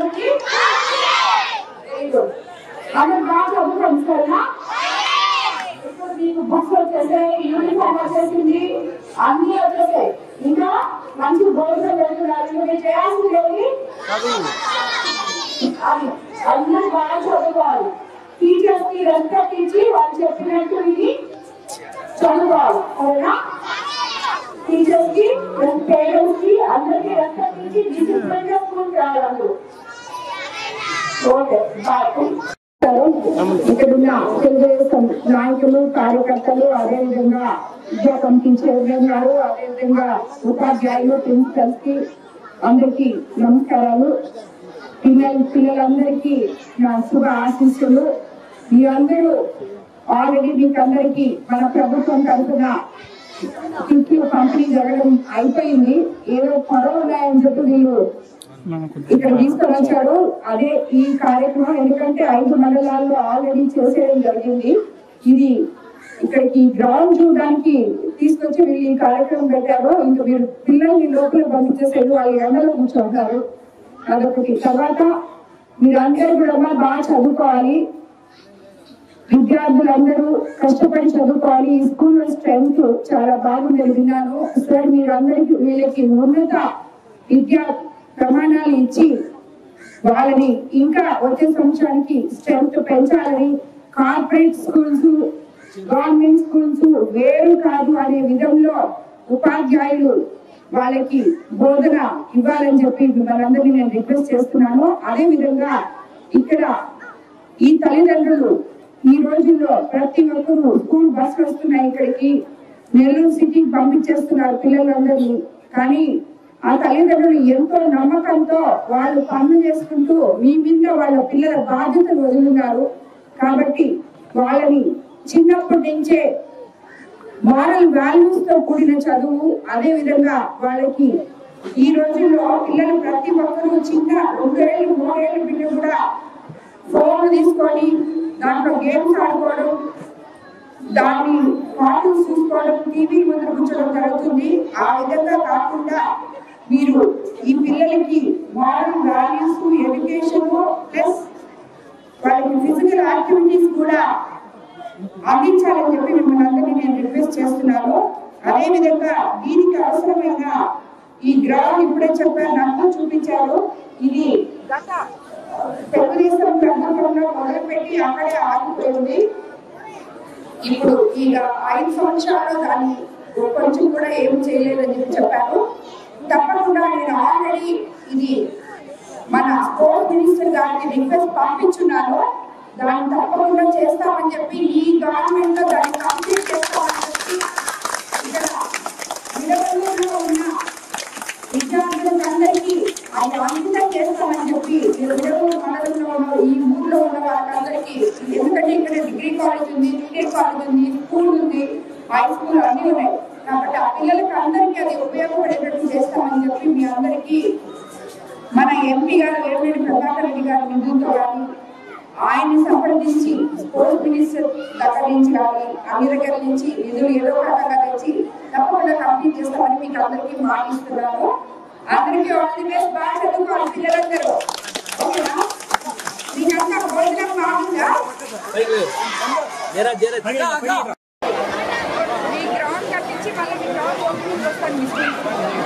అందరికీ అందరు బాగా చదువుకోండి సరేనా? ఇప్పుడు మీకు బుక్స్ వచ్చేసాయి, యూనిఫామ్ వచ్చేసింది, అన్ని వచ్చేసాయి. ఇంకా మంచి భోజనం పెడుతున్నారు. మీరు చేయాల్సింది అందరూ బాగా చదువుకోవాలి. టీచర్స్ కి రెస్పెక్ట్ ఇచ్చి వాళ్ళు చెప్పినట్టు ఇది చదువుకోవాలి సరేనా? టీచర్స్ కి పేరెంట్స్ కి అందరికీ రెస్పెక్ట్ ఇచ్చి డిసిప్లిన్ గా స్కూల్ రావాలి. Okay bye. ఇక్కడున్న తెలుగుదేశం నాయకులు కార్యకర్తలు అదేవిధంగా విద్యా కమిటీ చైర్మన్ గారు అదేవిధంగా ఉపాధ్యాయులు ప్రిన్సిపల్స్ కి అందరికీ నమస్కారాలు. పిల్లలందరికీ నా శుభ ఆశీస్సులు. మీ అందరూ ఆల్రెడీ మీకు అందరికీ మన ప్రభుత్వం తరఫున కిట్లు పంపిణీ జరగడం అయిపోయింది. ఏదో కరోనా అని చెప్పి వీళ్ళు ఇక్కడ తీసుకొని వచ్చారు. అదే ఈ కార్యక్రమం ఎందుకంటే 5 మండలాల్లో ఆల్రెడీ చేసేయడం జరిగింది. ఇది ఇక్కడికి గ్రౌండ్ చూడడానికి తీసుకొచ్చి వీళ్ళు ఈ కార్యక్రమం పెట్టారు. ఇంకా వీళ్ళు పిల్లల్ని లోపల పంపించేసేది, వాళ్ళు ఎండలో కూర్చుంటారు. అదొకటి. తర్వాత మీరందరూ కూడా బాగా చదువుకోవాలి. విద్యార్థులందరూ కష్టపడి చదువుకోవాలి. ఈ స్కూల్లో స్ట్రెంత్ చాలా బాగుండేది విన్నాను సార్. మీరందరికీ వీళ్ళకి ఉన్నత విద్యా ప్రమాణాలు ఇచ్చి వాళ్ళని ఇంకా వచ్చే సంవత్సరానికి స్ట్రెంత్ పెంచాలని, కార్పొరేట్ స్కూల్స్ గవర్నమెంట్ స్కూల్స్ వేరు కాదు అనే విధంలో ఉపాధ్యాయులు వాళ్ళకి బోధన ఇవ్వాలని చెప్పి మనందరినీ నేను రిక్వెస్ట్ చేస్తున్నాను. అదే విధంగా ఇక్కడ ఈ తల్లిదండ్రులు ఈ రోజుల్లో ప్రతి ఒక్కరు స్కూల్ బస్సులు వస్తున్నాయి, ఇక్కడికి నెల్లూరు సిటీకి పంపించేస్తున్నారు పిల్లలందరినీ. కానీ ఆ తల్లిదండ్రులు ఎంతో నమ్మకంతో వాళ్ళు పనులు చేసుకుంటూ మీ మీద వాళ్ళ పిల్లల బాధ్యతలు వదిలినారు. కాబట్టి వాళ్ళని చిన్నప్పటి నుంచే మారల్ వాల్యూస్ తో కూడిన చదువు, అదే విధంగా వాళ్ళకి ఈ రోజుల్లో పిల్లలు ప్రతి ఒక్కరూ చిన్న 2 ఏళ్ళు 3 ఏళ్ళ పిల్లలు కూడా ఫోన్ తీసుకొని దాంట్లో గేమ్స్ ఆడుకోవడం, దాన్ని కార్టూన్స్ చూసుకోవడం, టీవీ ముందు కూర్చోవడం జరుగుతుంది. ఆ విధంగా కాకుండా మీరు ఈ పిల్లలకి మారల్ వాల్యూస్, ఎడ్యుకేషన్ ప్లస్ వాళ్ళకి ఫిజికల్ యాక్టివిటీస్ కూడా అందించాలని చెప్పి మిమ్మల్ని అందరినీ నేను రిక్వెస్ట్ చేస్తున్నాను. అదే విధంగా దీనికి అవసరమైన ఈ గ్రౌండ్ ఇప్పుడే చెప్పారు, నాకు చూపించారు. ఇది తెలుగుదేశం ప్రభుత్వంలో మొదలుపెట్టి అక్కడే ఆగిపోయింది. ఇప్పుడు ఇక 5 సంవత్సరాలు దాన్ని కొంచెం కూడా ఏం చేయలేదని చెప్పి చెప్పారు. తప్పకుండా నేను ఆల్రెడీ ఇది మన స్పోర్ట్స్ మినిస్టర్ గారికి రిక్వెస్ట్ పంపించున్నాను. దాన్ని తప్పకుండా చేస్తామని చెప్పి ఈ గవర్నమెంట్ లో దాన్ని కంప్లీట్ చేస్తామని చెప్పి ఇక్కడ నిలబడిలో ఉన్న విద్యార్థులందరికీ ఆయన అంకితం చేస్తామని చెప్పి విడవూరు మండలంలో ఈ ఊర్లో ఉన్న వాళ్ళందరికీ, ఎందుకంటే ఇక్కడ డిగ్రీ కాలేజ్ ఉంది, బీటెక్ కాలేజ్ ఉంది, స్కూల్ ఉంది, హై స్కూల్ అన్నీ ఉన్నాయి. కాబట్టి ఆ పిల్లలకి అందరికీ అది ఉపయోగపడేటట్టు చేస్తామని చెప్పి మీ అందరికీ మన ఎంపీ గారు వేమిరెడ్డి ప్రభాకర్ రెడ్డి గారి నిధులతో కానీ ఆయన్ని సంప్రదించి స్పోర్ట్స్ మినిస్టర్ దగ్గర నుంచి కానీ అన్ని దగ్గర నుంచి నిధులు ఏదో రకంగా తెచ్చి తప్పకుండా కంప్లీట్ చేస్తామని మీకు అందరికీ మాటిస్తున్నాను. అందరికీ ఆల్ ది బెస్ట్. బాగా చదువుకోవాలి పిల్లలందరూ. ఓకేనా? మీకంతా భోజనం బాగుందా? మీ గ్రౌండ్ కట్టించి మళ్ళీ మీ గ్రౌండ్ ఓపెనింగ్ వస్తాను.